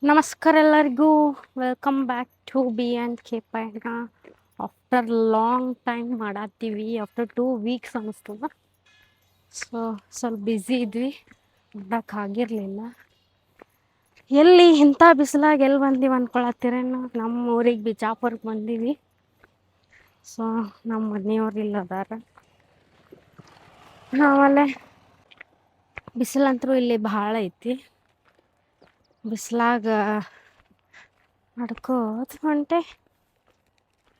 ನಮಸ್ಕಾರ ಎಲ್ಲರಿಗೂ. Welcome back to B and K ಪಯಣ. ಆಫ್ಟರ್ ಲಾಂಗ್ ಟೈಮ್ ಮಾಡತ್ತೀವಿ. ಆಫ್ಟರ್ 2 ವೀಕ್ಸ್ ಅನ್ನಿಸ್ತದ. ಸೊ ಸ್ವಲ್ಪ ಬ್ಯುಸಿ ಇದ್ವಿ, ಮಾಡೋಕ್ಕಾಗಿರಲಿಲ್ಲ. ಎಲ್ಲಿ ಇಂಥ ಬಿಸಿಲಾಗ ಎಲ್ಲಿ ಬಂದೀವಿ ಅಂದ್ಕೊಳತ್ತೀರೇನು? ನಮ್ಮ ಊರಿಗೆ ಬಿಜಾಪುರಕ್ಕೆ ಬಂದೀವಿ. ಸೊ ನಮ್ಮ ಮನೆಯವ್ರು ಇಲ್ಲ ಅದಾರ. ಆಮೇಲೆ ಬಿಸಿಲಂತರೂ ಇಲ್ಲಿ ಭಾಳ ಐತಿ. ಬಿಸಿಲಾಗ ನಡ್ಕೋತ ಹೊಂಟೆ.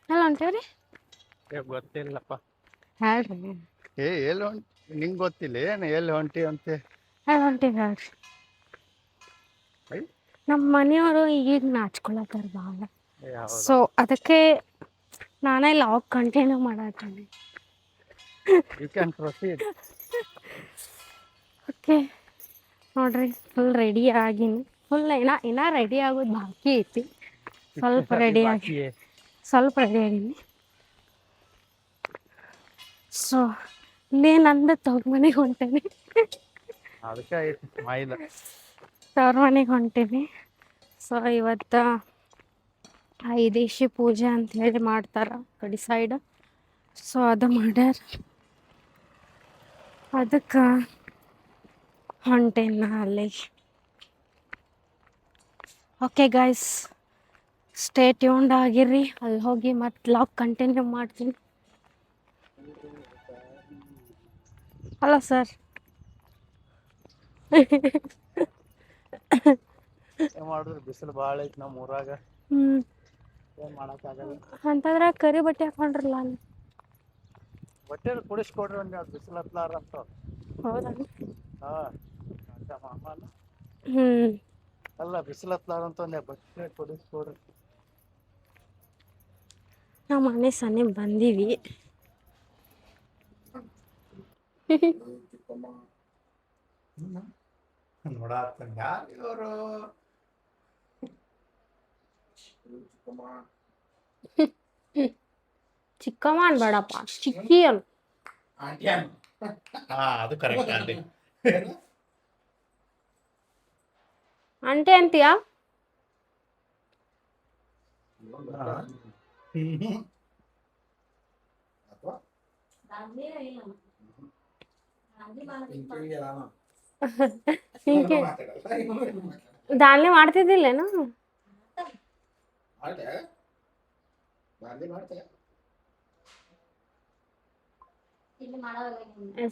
ಎಲ್ಲ ಹೊಂಟೇವ್ರಿ? ಗೊತ್ತಿಲ್ಲಪ್ಪ. ಹೇಳ್ರಿ. ಎಲ್ಲಿ ನಿಂಗೆ ಗೊತ್ತಿಲ್ಲ ಏನು ಎಲ್ಲಿ ಹೊಂಟಿ ಅಂತೆ? ಹೊಂಟೀವಿ ಹೇಳ್ರಿ. ನಮ್ಮ ಮನೆಯವರು ಈಗ ನಾಚ್ಕೊಳತ್ತಾರ ಭಾಳ. ಸೊ ಅದಕ್ಕೆ ನಾನೇ ಲಾಗ್ ಕಂಟಿನ್ಯೂ ಮಾಡತ್ತೀನಿ. You can proceed. ಓಕೆ ನೋಡ್ರಿ, ಫುಲ್ ರೆಡಿ ಆಗೀನಿ. ಇನ್ನೂ ರೆಡಿ ಆಗೋದು ಬಾಕಿ ಐತಿ. ಸ್ವಲ್ಪ ರೆಡಿ ಆಗೀನಿ. ಸೊ ಇಲ್ಲಿ ನಂದು ತವ್ರ ಮನೆಗೆ ಹೊಂಟೇನಿ. ಅದಕ್ಕೆ ಮೈಲ ತವ್ರ ಮನೆಗೆ ಹೊಂಟೀನಿ. ಸೊ ಇವತ್ತು ಐದೇಶಿ ಪೂಜೆ ಅಂತ ಹೇಳಿ ಮಾಡ್ತಾರೆ ಕಡೆ ಸೈಡ್. ಸೊ ಅದು ಮಾಡ್ಯಾರ, ಅದಕ್ಕೆ ಹೊಂಟೇನಿ ಅಲ್ಲಿಗೆ. ಓಕೆ ಗೈಸ್, ಸ್ಟೇ ಟ್ಯೂನ್ಡ್ ಆಗಿರ್ರಿ. ಅಲ್ಲಿ ಹೋಗಿ ಮತ್ತೆ ಲಾಗ್ ಕಂಟಿನ್ಯೂ ಮಾಡ್ತೀನಿ. ಅಲ್ಲ ಸರ್, ಮಾಡಿದ್ರು ಬಿಸಿಲು ಭಾಳ ಐತಿ ನಮ್ಮ ಊರಾಗ. ಏನು ಮಾಡೋಕ್ಕಾಗಲ್ಲ. ಅಂತಂದ್ರೆ ಕರಿ ಬಟ್ಟೆ ಹಾಕೊಂಡ್ರಲ್ಲ ಅಲ್ಲಿ. ಬಟ್ಟೆ ಕುಡಿಸ್ಕೊಡ್ರಿ ಒಂದು ಅದು ಬಿಸಿಲು ಹತ್ಲಾರ ಅಂತ. ಹೌದಾ? ಹಾಂ ಮಾಮ ಅಲ್ಲ. ಅಲ್ಲ ಬಿಸಿಲು ಹತ್ಲಾರ ಅಂತ ಒಂದು ಬಟ್ಟೆ ಕುಡಿಸ್ಕೊಡ್ರಿ. ನಾವು ಮನೆ ಸನಿ ಬಂದೀವಿ. ಚಿಕ್ಕಮ್ಮ ಅನ್ಬೇಡಪ್ಪ, ಚಿಕ್ಕಿ ಅನ್. ಅದು ಕರೆಕ್ಟ್ ಆಂಟಿ. ಆಂಟಿ ಅಂತೀಯಾ? ದಾನ್ಲಿ ಮಾಡ್ತಿದ್ದಿಲ್ಲೇನು?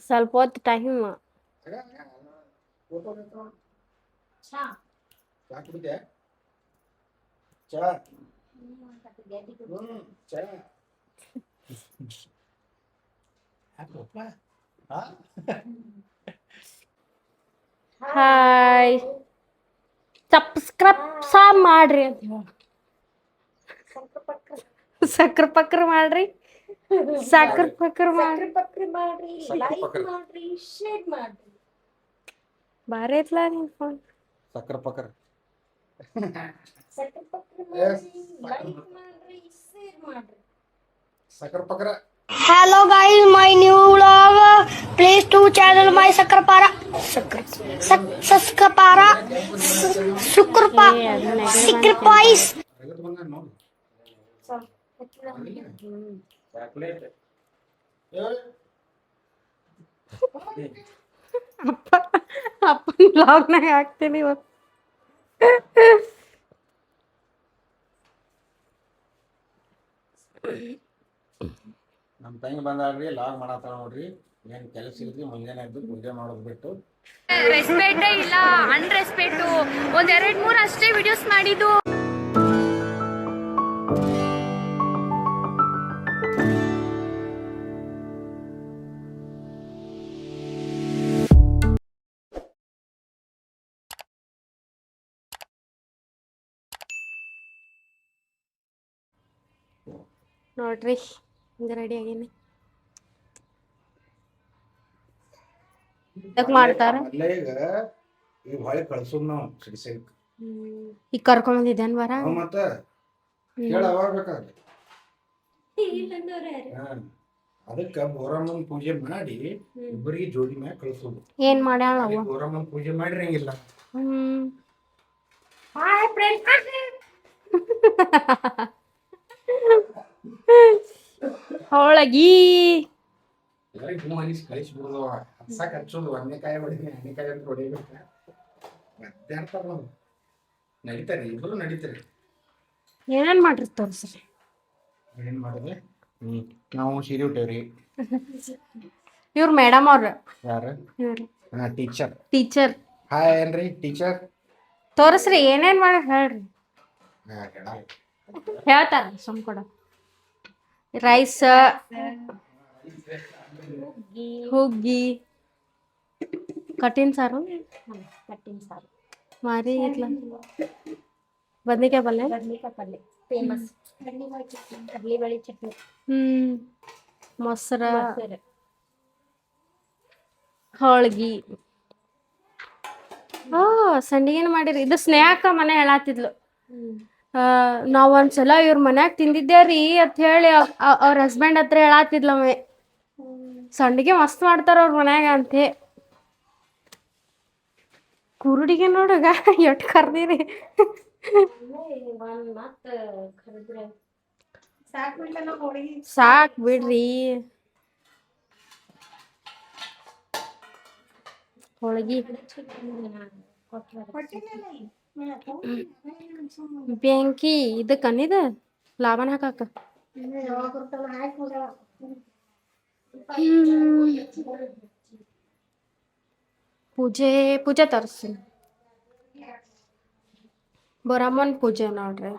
ಸ್ವಲ್ಪ ಹೊತ್ತು ಟೈಮ್. ಹಾಯ್, ಸಬ್ಸ್ಕ್ರೈಬ್ ಮಾಡ್ರಿ ಅಂತ ಹೇಳ. ಸಕ್ರ ಪಕ್ರ ಮಾಡ್ರಿ, ಸಕ್ರ ಪಕ್ರ ಮಾಡ್ರಿ, ಲೈಕ್ ಮಾಡ್ರಿ, ಶೇರ್ ಮಾಡ್ರಿ. ಬಾರಿ ಐತ್ಲಾ ನಿನ್ ಫೋನ್. ಸಕ್ರ ಪಕ್ರ ಸಕ್ರ ಪಕ್ರ ಮಾಡ್ರಿ, ಲೈಕ್ ಮಾಡ್ರಿ, ಶೇರ್ ಮಾಡ್ರಿ. ಸಕ್ರ ಪಕ್ರ. Hello guys, my new vlog. Please to channel my Sakrapara. Sakrapara. Sacrifice. ಅಪ್ಪನ ಬ್ಲಾಗ್ನಾಗ ಹಾಕ್ತೀನಿ ಇವತ್ತು. ನಮ್ಮ ತಂಗಿ ಬಂದಾಳ್ರಿ, ಲಾಗ್ ಮಾಡತ್ತಾಳ ನೋಡ್ರಿ. ಏನ್ ಕೆಲಸ ಇಲ್ರಿ, ಮುಂಜಾನೆ ಎದ್ದು ಪೂಜೆ ಮಾಡೋದು ಬಿಟ್ಟು ರೆಸ್ಪೆಕ್ಟ್ ಇಲ್ಲ, ಅನ್ರೆಸ್ಪೆಕ್ಟು. ಒಂದ್ 2-3 ಅಷ್ಟೇ ವಿಡಿಯೋಸ್ ಮಾಡಿದ್ದು. ನೋಡ್ರಿ, ಹಿಂಗೆ ರೆಡಿ ಆಗೀನಿ. ಮಾಡ್ತಾರ ಈಗ ಹೊಳೆ ಕಳ್ಸೋದು ನಾವು ಸಿಡಿಸೇಕ್. ಈಗ ಕರ್ಕೊಂಬಂದಿದ್ದೇನ್ ಬರ ಮತ್ತ ಕೇಳ ಅವಾಗ ಬೇಕಾದ್ರೆ ಅದಕ್ಕೆ ಬೋರಮ್ಮನ ಪೂಜೆ ಮಾಡಿ ಇಬ್ಬರಿಗೆ ಜೋಡಿ ಮ್ಯಾಗ ಕಳ್ಸೋದು. ಏನ್ ಮಾಡ್ಯಾಳ ಬೋರಮ್ಮನ ಪೂಜೆ ಮಾಡಿರಂಗಿಲ್ಲ. ಫ್ರೆಂಡ್. ಹೋಳಗಿ ಎಲ್ಲರಿಗೂ ಹೂ ಹನಿಸಿ ಕಳಿಸ್ಬಿಡುದು ಹಚ್ಚಕ್ ಹಚ್ಚೋದು ಒಂದೇ ಕಾಯಿ ಹೊಡಿನಿ ಎರಡನೇ ಕಾಯಿ ಅಂತ ಹೊಡಿಬೇಕು ಮತ್ತೆ ಅಂತಾರ ನಾವು ನಡೀತಾರೆ ಇಬ್ಬರು ನಡೀತಾರೆ ಏನೇನ್ ಮಾಡ್ರಿ ತೋರಿಸ್ರಿ. ಏನ್ ಮಾಡಿದ್ವಿ ನಾವು ಸೀರೆ ಉಟ್ಟೇವ್ರಿ ಇವ್ರ ಮೇಡಮ್ ಅವ್ರ ಯಾರು ಇವ್ರಿ ಟೀಚರ್ ಟೀಚರ್. ಹಾಯ್ ಏನ್ರಿ ಟೀಚರ್ ತೋರಿಸ್ರಿ ಏನೇನ್ ಮಾಡಿ ಹೇಳ್ರಿ. ಹೇಳ್ತಾರ ಸುಮ್ ಕೂಡ. ರೈಸ್, ಹುಗ್ಗಿ, ಕಟ್ಟಿನ ಸಾರು, ಮಾರಿ ಇಟ್ಲ, ಬದ್ನಿಕಾಯಿ ಪಲ್ಯ, ಮೊಸರ, ಹೋಳ್ಗಿ. ಸಂಡಿಗೆನ ಮಾಡಿರಿ. ಇದು ಸ್ನೇಹಕ್ಕ ಮನೆ ಹೇಳತ್ತಿದ್ಲು. ನಾವ್ ಒಂದ್ಸಲ ಇವ್ರ ಮನ್ಯಾಗ ತಿಂದಿದ್ದೇವ್ರಿ ಅಂತ ಹೇಳಿ ಅವ್ರ ಹಸ್ಬೆಂಡ್ ಹತ್ರ ಹೇಳತ್ತಿದ್ಲವೆ. ಸಂಡಿಗೆ ಮಸ್ತ್ ಮಾಡ್ತಾರ ಅವ್ರ ಮನ್ಯಾಗ ಅಂತೆ. ಕುರುಡಿಗೆ ನೋಡಗ ಎಟ್ ಕರ್ದಿರಿ. ಸಾಕ್ ಬಿಡ್ರಿ. ಹೋಳಿಗೆ ಬೆಂಕಿ ಇದಕ್ಕನ್ನಿದ ಲಾಭನ ಹಾಕಾಕ. ಪೂಜೆ ತರಿಸ್ತೀನಿ. ಬರಮ್ಮನ್ ಪೂಜೆ ನೋಡ್ರಿ.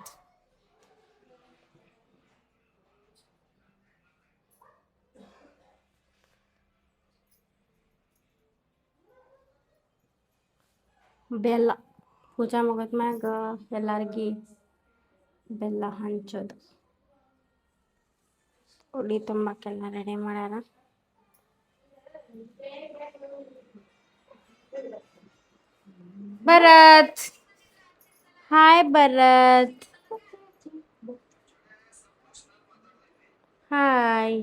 ಬೆಲ್ಲ ಪೂಜಾ ಮುಗಿದ್ಮ್ಯಾಗ ಎಲ್ಲಾರ್ಗಿ ಬೆಲ್ಲ ಹಂಚೋದು. ಉಡಿ ತುಂಬಕ್ಕೆಲ್ಲ ರೆಡಿ ಮಾಡ್ಯಾರ. Bharat, hi Bharat. Hi,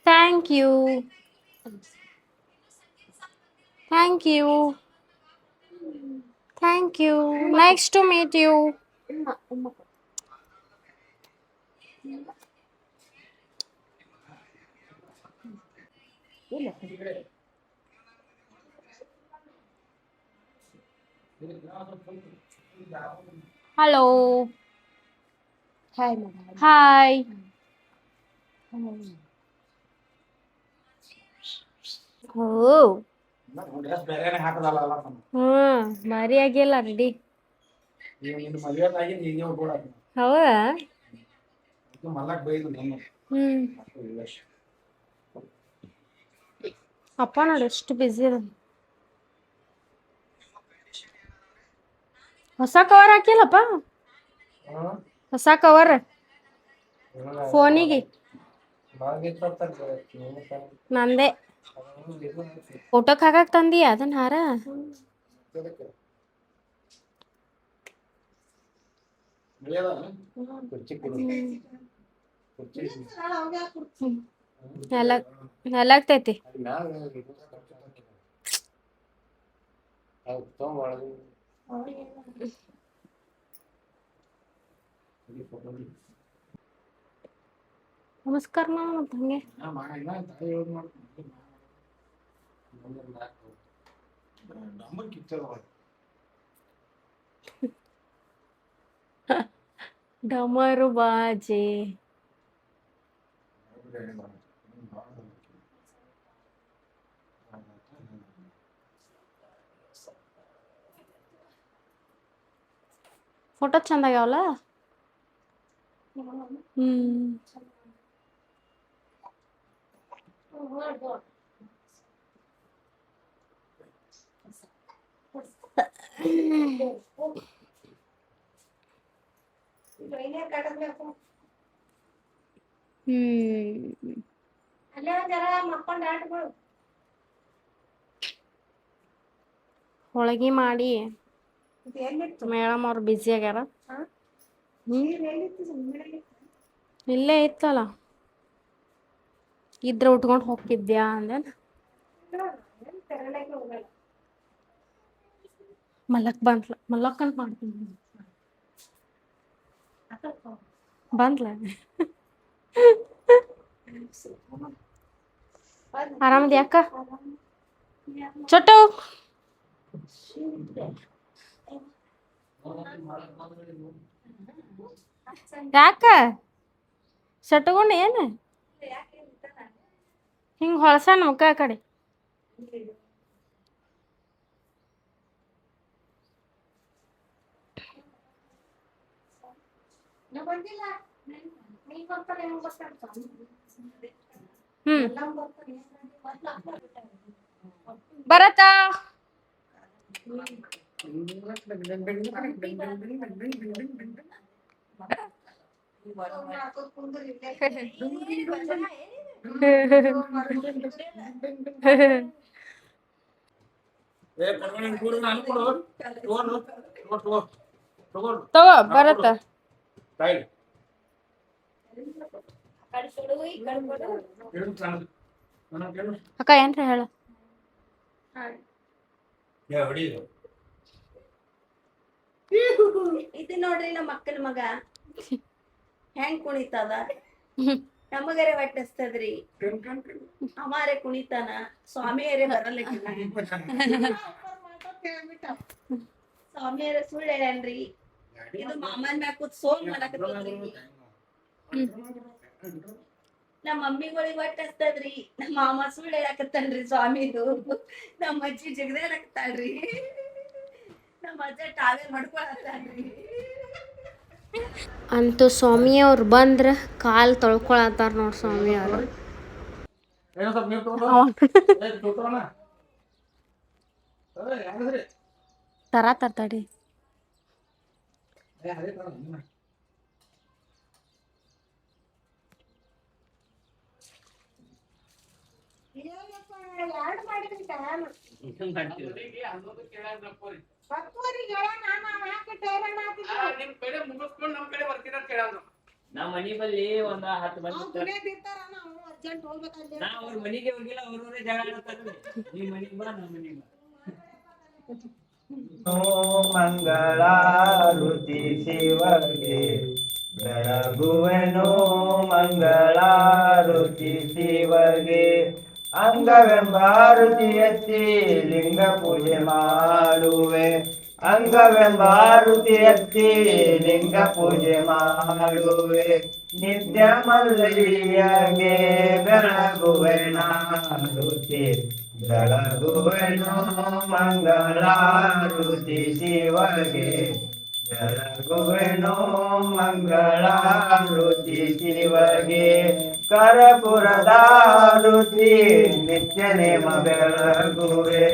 thank you. Thank you. Thank you. Nice to meet you. Hello. Hi, madam. Hi. Oh. Dress ಬೇರೆನೆ ಹಾಕದಲ್ಲ ಭಾರಿ ಆಗಿಲ್ಲ ರೆಡಿ. ನಿನ್ನ ಮದುವೆದಾಗಿ ನೀನೇ ಕೂಡ ಹೌದಾ? ಮಲ್ಲಕ್ ಬೈದು ಅಪ್ಪ ನೋಡಿ ಎಷ್ಟು ಬಿಸಿ ಅದ. ಹೊಸ ಕವರ್ ಹಾಕಿಲ್ಲಪ್ಪ. ಹೊಸ ಕವರ್ ಫೋನಿಗೆ ನಂದೇ. ಊಟಕ್ಕೆ ಹಾಕಕ್ ತಂದಿ ಅದನ್ನ ಹಾರ. ನೆಲಾಗ್ತೈತಿ. ನಮಸ್ಕಾರ ಮತ್ತ ಹಂಗೆ ಡಮರು ಬಾಜೆ. ಫೋಟೋ ಚಂದ ಆಗ್ಯಾವಲ್ಲ. ಹೋಳಿಗೆ ಮಾಡಿ ಮೇಡಮ್ ಅವ್ರು ಬ್ಯುಸಿ ಆಗ್ಯಾರ. ಇಲ್ಲೇ ಇತ್ತಲ್ಲ, ಇದ್ರೆ ಉಟ್ಕೊಂಡು ಹೋಗಿದ್ಯಾ ಅಂದೆ. ಮಲ್ಲಕ್ ಮಲ್ಲಕ್ಕಂತ ಮಾಡ್ತೀನಿ ಬಂದ್ಲ ಆರಾಮದಿ ಅಕ್ಕ ಚೊಟ್ಟು ಯಾಕ ಸಟ್ಕೊಂಡ ಏನು ಹಿಂಗೆ ಹೊಳಸಾನ ಮುಖ ಆ ಕಡೆ ಬರತ್ತ ತಗೋ ಬರತ್ತ ಅಕ್ಕ ಏನ್ರ ಹೇಳ ಇದು ನೋಡ್ರಿ ನಮ್ಮ ಅಕ್ಕನ ಮಗ ಹೆಂಗ್ ಕುಣಿತದ ನಮಗರೆ ಹೊಟ್ಟಸ್ತದ್ರಿ ಅಮಾರೆ ಕುಣಿತಾನ ಸ್ವಾಮಿಯರೇ ಬರಲಿಕ್ಕಿಲ್ಲ ಸ್ವಾಮಿಯರೇ ಸುಳ್ಳು ಹೇಳ್ಯಾನ್ರಿ ಇದು ಮಾಮನ್ ಮ್ಯಾಗ ಕೂತ್ ಸೋಲ್ ಮಾಡಕತ್ತದ್ರಿ ನಮ್ಮ ಮಮ್ಮಿಗಳಿಗೆ ಹೊಟ್ಟಸ್ತದ್ರಿ ನಮ್ಮ ಮಾಮ ಸುಳ್ಳು ಹೇಳಕತ್ತನ್ರಿ ಸ್ವಾಮಿದು ನಮ್ಮ ಅಜ್ಜಿ ಜಿಗದಾಡಕತ್ತಾಳ್ರಿ ನಮ್ಮ ಅಜ್ಜ ಟಾವೆಲ್ ಮಾಡ್ಕೊಳತ್ತಾಳ್ರಿ ಅಂತೂ ಸ್ವಾಮಿಯವ್ರು ಬಂದ್ರೆ ಕಾಲು ತೊಳ್ಕೊಳತ್ತಾರ ನೋಡಿ ಸ್ವಾಮಿಯವರು ತರ್ತಾಡಿ ನಾವ್ ಮನಿ ಬಲ್ಲಿ ಒಂದ್ 10 ಮಂದಿ ನಾ ಅವ್ರ ಮನಿಗೆ ಹೋಗಿಲ್ಲ ಅವ್ರವ್ರೆ ಜಗಳ ಆಡ್ತಾರ ನೀ ಮನಿಗ್ ಬಾ ನಾ ಮನಿಗ್ ಬಾ ಮಂಗಳಾರುತಿ ಶಿವಗೆ ಬೆಳಗುವೆನೋ ಮಂಗಳಾರುತಿ ಶಿವಗೆ ಅಂಗವೆಂಬಾರುತಿ ಎತ್ತಿ ಲಿಂಗ ಪೂಜೆ ಮಾಡುವೆ ಅಂಗವೆಂಬಾರುತಿ ಎತ್ತಿ ಲಿಂಗ ಪೂಜೆ ಮಾಡುವೆ ನಿತ್ಯ ಮಲ್ಲಯ್ಯಗೆ ಬೆಳಗುವೆನಾರುತಿ ಬೆಳಗುವೆನೋ ಮಂಗಳಾರುತಿ ಶಿವಗೆ ಬೆಳಗುವೆನೋ ಮಂಗಳಾರುತಿ ಶಿವಗೆ ಕರ್ಪೂರದಾರುತಿ ನಿತ್ಯ ನೇಮ ಬೆಳಗುವೆ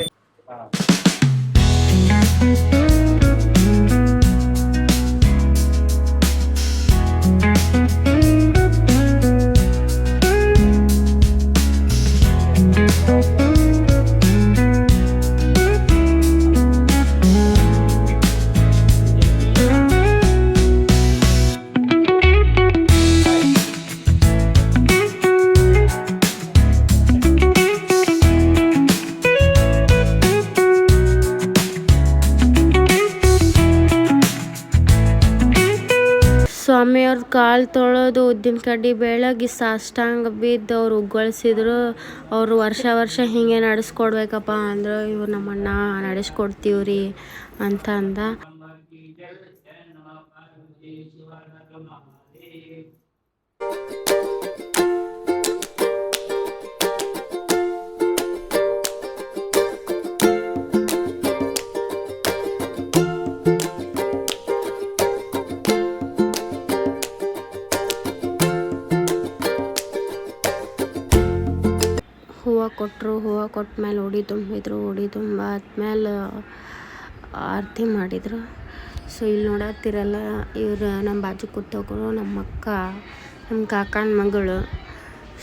ಸ್ವಾಮಿಯವ್ರ ಕಾಲು ತೊಳೆದು ಉದ್ದಿನ ಕಡ್ಡಿ ಬೆಳಗ್ಗೆ ಸಾಷ್ಟಾಂಗ ಬಿದ್ದು ಅವ್ರು ಉಗ್ಗೊಳಿಸಿದ್ರು ಅವರು ವರ್ಷ ಹೀಗೆ ನಡೆಸ್ಕೊಡ್ಬೇಕಪ್ಪ ಅಂದ್ರೆ ಇವ್ರು ನಮ್ಮಣ್ಣ ನಡೆಸ್ಕೊಡ್ತೀವ್ರಿ ಅಂತ ಅಂದ. ಹೂವು ಕೊಟ್ಟರು, ಹೂವು ಕೊಟ್ಟ ಮೇಲೆ ಉಡಿ ತುಂಬಿದ್ರು, ಉಡಿ ತುಂಬಾದ್ಮೇಲೆ ಆರತಿ ಮಾಡಿದರು. ಸೊ ಇಲ್ಲಿ ನೋಡತ್ತಿರಲ್ಲ ಇವ್ರು ನಮ್ಮ ಬಾಜು ಕೂತೋಗರು ನಮ್ಮ ಅಕ್ಕ, ನಮ್ಮ ಕಾಕನ ಮಗಳು.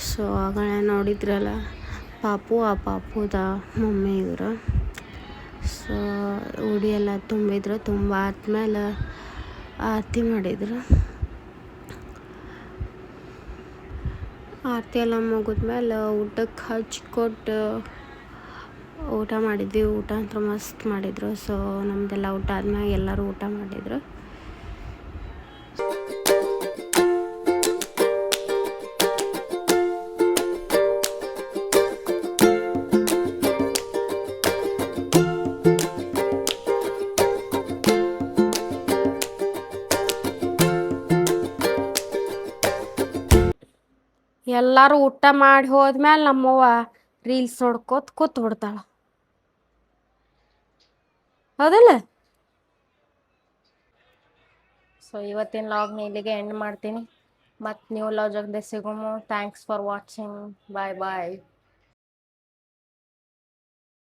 ಸೊ ಆಗಳೇ ನೋಡಿದ್ರಲ್ಲ ಪಾಪು, ಆ ಪಾಪುದ ಮಮ್ಮಿ ಇವರು. ಸೊ ಉಡಿ ಎಲ್ಲ ತುಂಬಿದ್ರು, ತುಂಬ ಆದ್ಮೇಲೆ ಆರತಿ ಮಾಡಿದರು. ಆರತಿ ಎಲ್ಲ ಮುಗಿದ್ಮೇಲೆ ಊಟಕ್ಕೆ ಹಚ್ಕೊಟ್ಟು ಊಟ ಮಾಡಿದ್ವಿ. ಊಟ ಅಂತೂ ಮಸ್ತ್ ಮಾಡಿದರು. ಸೊ ನಮ್ಮದೆಲ್ಲ ಊಟ ಆದ್ಮೇಲೆ ಎಲ್ಲರೂ ಊಟ ಮಾಡಿದರು. ಎಲ್ಲರೂ ಊಟ ಮಾಡಿ ಹೋದ್ಮೇಲೆ ನಮ್ಮವ್ವ ರೀಲ್ಸ್ ನೋಡ್ಕೋತ ಕೂತ್ ಬಿಡ್ತಾಳ. ಹೌದಲ್ಲ? ಸೊ ಇವತ್ತಿನ ಲಾಗ್ನ ಇಲ್ಲಿಗೆ ಎಂಡ್ ಮಾಡ್ತೀನಿ. ಮತ್ತು ನ್ಯೂ ಲಾಗ್ ಜೊತೆ ಸಿಗೋಮು. Thanks for watching. Bye bye.